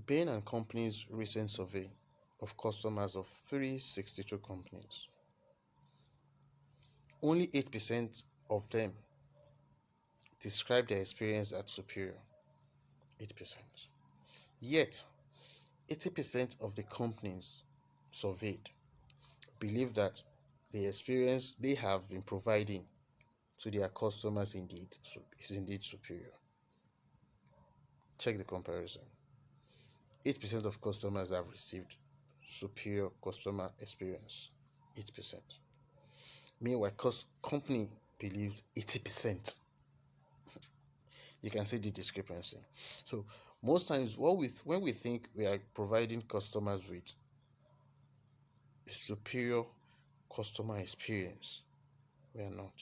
Bain and Company's recent survey of customers of 362 companies, only 8% of them describe their experience as superior. 8%. Yet, 80% of the companies surveyed believe that the experience they have been providing to their customers is indeed superior. Check the comparison. 8% of customers have received superior customer experience. 8%. Meanwhile, company believes 80%. You can see the discrepancy. So most times when we think we are providing customers with a superior customer experience, we are not.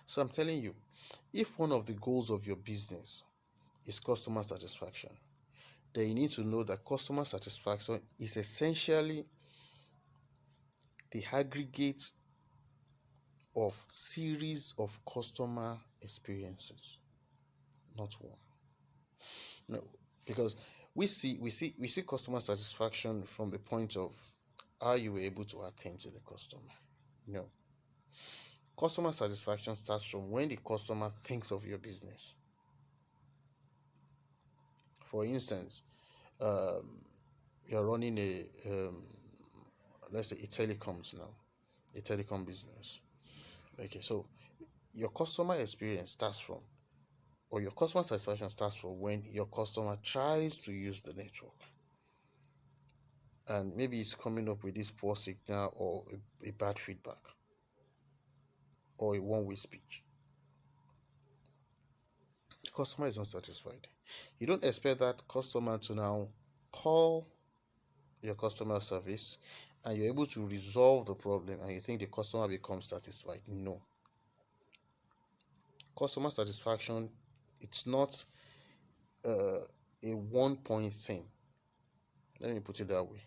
So I'm telling you, if one of the goals of your business is customer satisfaction, then you need to know that customer satisfaction is essentially the aggregate of series of customer experiences, not one. No, because we see customer satisfaction from the point of how you were able to attend to the customer. No. Customer satisfaction starts from when the customer thinks of your business. For instance, you're running let's say a telecom business. Okay, so your customer experience starts from, or your customer satisfaction starts from when your customer tries to use the network. And maybe it's coming up with this poor signal or a bad feedback or a one-way speech. The customer is not satisfied. You don't expect that customer to now call your customer service and you're able to resolve the problem and you think the customer becomes satisfied. No. Customer satisfaction, it's not a one-point thing. Let me put it that way.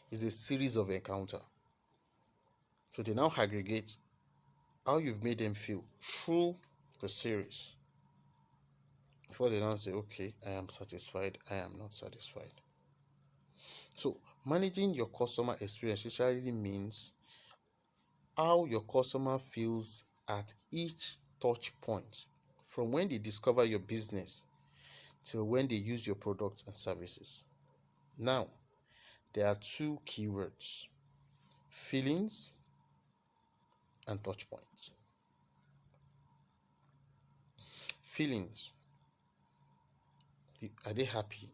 It's a series of encounter. So they now aggregate how you've made them feel through the series before they now say, okay, I am satisfied, I am not satisfied. So managing your customer experience literally means how your customer feels at each touch point, from when they discover your business till when they use your products and services. Now, there are two keywords: feelings and touch points. Feelings. Are they happy?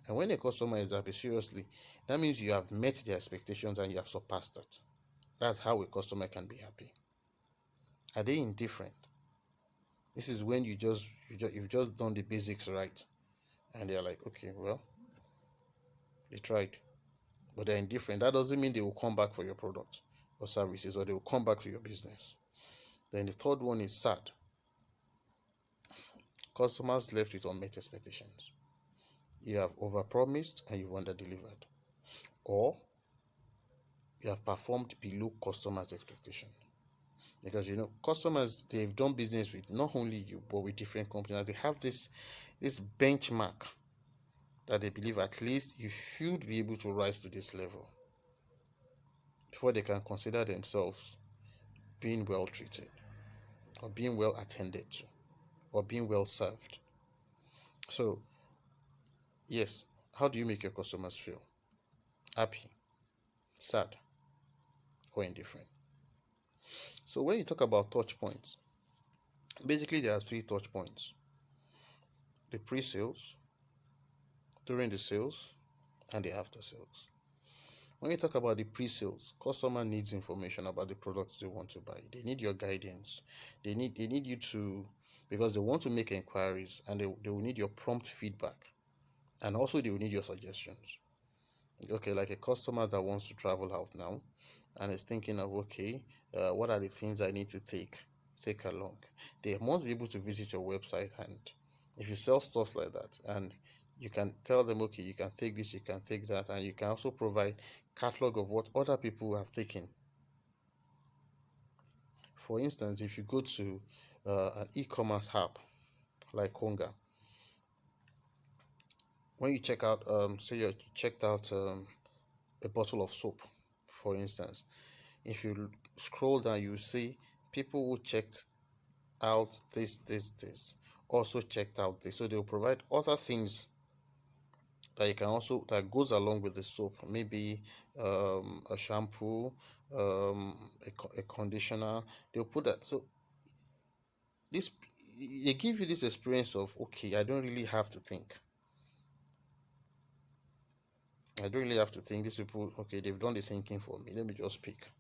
And when a customer is happy, seriously, that means you have met their expectations and you have surpassed that. That's how a customer can be happy. Are they indifferent? This is when you've just done the basics right, and they're like, okay, well, they tried, but they're indifferent. That doesn't mean they will come back for your product or services, or they will come back to your business. Then the third one is sad. Customers left with unmet expectations. You have overpromised and you've underdelivered, or you have performed below customers' expectation. Because customers, they've done business with not only you but with different companies. They have this benchmark that they believe at least you should be able to rise to this level before they can consider themselves being well treated or being well attended to or being well served. So yes, how do you make your customers feel? Happy, sad, or indifferent? So when you talk about touch points, basically there are 3 touch points: the pre-sales, during the sales, and the after sales. When you talk about the pre-sales, customer needs information about the products they want to buy. They need your guidance. They need you to, because they want to make inquiries, and they will need your prompt feedback, and also they will need your suggestions. Okay, like a customer that wants to travel out now and is thinking of, okay, what are the things I need to take along? They must be able to visit your website, and if you sell stuff like that, and you can tell them, okay, you can take this, you can take that, and you can also provide catalog of what other people have taken. For instance, if you go to an e-commerce app like Konga, when you check out, say you checked out a bottle of soap, for instance. If you scroll down, you see people who checked out this also checked out this. So they'll provide other things that you can also that goes along with the soap. Maybe a shampoo, a conditioner. They'll put that. So this they give you this experience of, okay, I don't really have to think. I don't really have to think. These people, okay, they've done the thinking for me. Let me just pick.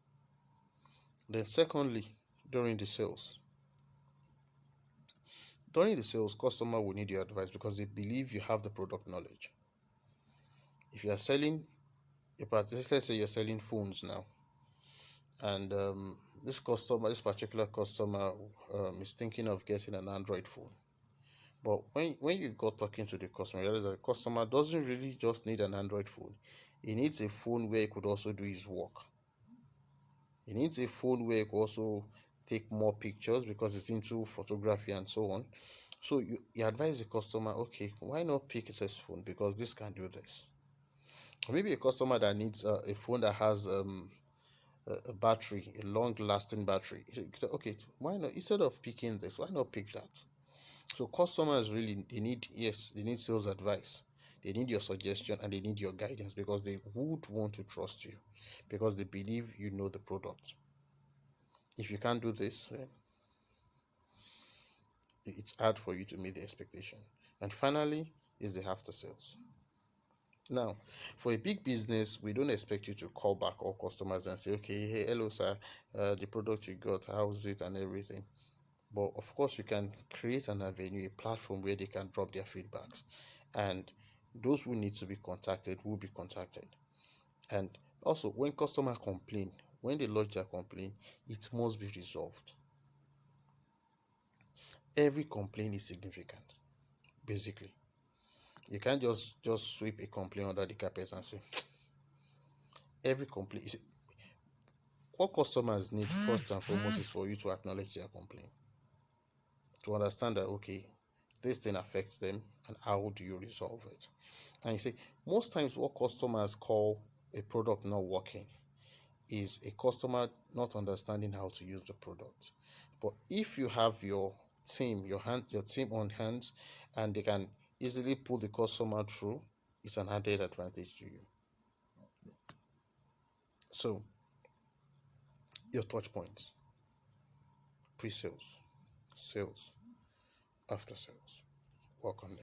Then secondly, during the sales. During the sales, customer will need your advice because they believe you have the product knowledge. If you are selling, let's say you're selling phones now, and this particular customer, is thinking of getting an Android phone. But when you go talking to the customer, you realize that the customer doesn't really just need an Android phone. He needs a phone where he could also do his work. He needs a phone where he could also take more pictures because he's into photography and so on. So you advise the customer, okay, why not pick this phone because this can do this. Or maybe a customer that needs a phone that has a battery, a long-lasting battery. Okay, why not, instead of picking this, why not pick that? So customers really, they need sales advice. They need your suggestion and they need your guidance because they would want to trust you because they believe you know the product. If you can't do this, then it's hard for you to meet the expectation. And finally is the after sales. Now, for a big business, we don't expect you to call back all customers and say, okay, hey, hello, sir, the product you got, how's it, and everything. But of course, you can create an avenue, a platform where they can drop their feedbacks. And those who need to be contacted will be contacted. And also, when customer complain, when they lodge their complaint, it must be resolved. Every complaint is significant, basically. You can't just sweep a complaint under the carpet and say every complaint. What customers need first and foremost is for you to acknowledge their complaint, to understand that, okay, this thing affects them and how do you resolve it. And you see, most times what customers call a product not working is a customer not understanding how to use the product. But if you have your team on hand, and they can easily pull the customer through, it's an added advantage to you. So your touch points: pre-sales, sales, after sales. Work on them.